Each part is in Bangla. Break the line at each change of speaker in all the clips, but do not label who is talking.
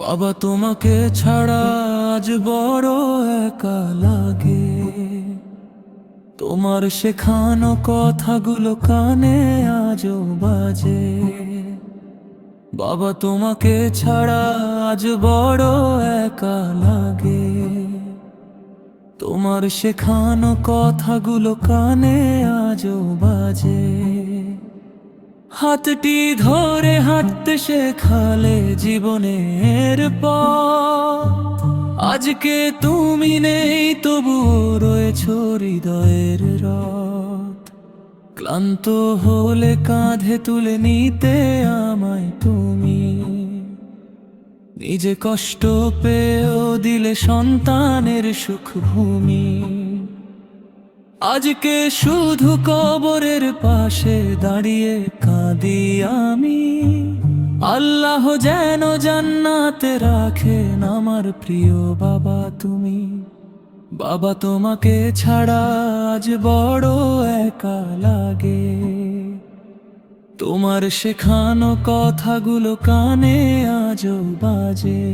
বাবা তোমাকে ছাড়া আজ বড় একা লাগে। তোমার শেখানো কথাগুলো কানে আজও বাজে। বাবা তোমাকে ছাড়া আজ বড় একা লাগে। তোমার শেখানো কথাগুলো কানে আজও বাজে। হাতটি ধরে হাঁটতে শেখালে জীবনের পথ। আজকে তুমি নেই তবুও রয়েছ হৃদয়ের রথ। ক্লান্ত হলে কাঁধে তুলে নিতে আমায় তুমি। নিজে কষ্ট পেয়েও দিলে সন্তানের সুখ ভূমি। আজকে শুধু কবরের পাশে দাঁড়িয়ে কাঁদি আমি। আল্লাহ যেন জান্নাতে রাখেন আমার প্রিয় বাবা তুমি। বাবা তোমাকে ছাড়া আজ বড় একা লাগে। তোমার শেখানো কথাগুলো কানে আজও বাজে।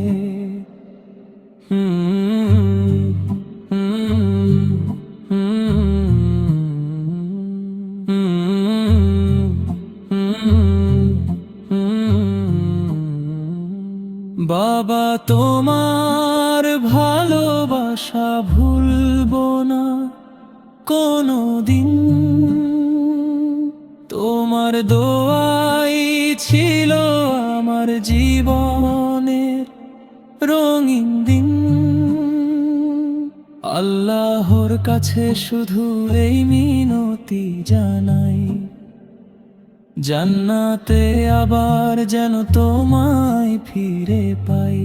বাবা তোমার ভালোবাসা ভুলবো না কোনো দিন। তোমার দোয়াই ছিল আমার জীবনের রঙিন দিন। আল্লাহর কাছে শুধু এই মিনতি জানাই, জান্নাতে আবার যেন তোমায় ফিরে পাই।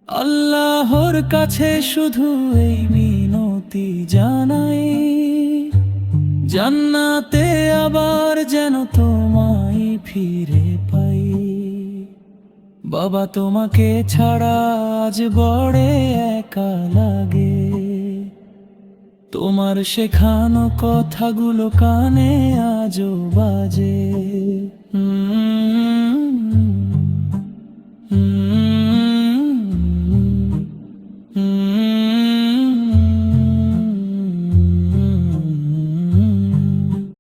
আল্লাহর কাছে শুধু এই মিনতি জানাই, জান্নাতে আবার যেন তোমায় ফিরে পাই। বাবা তোমাকে ছাড়া আজ বড় একা লাগে। তোমার শেখানো কথাগুলো কানে আজও বাজে।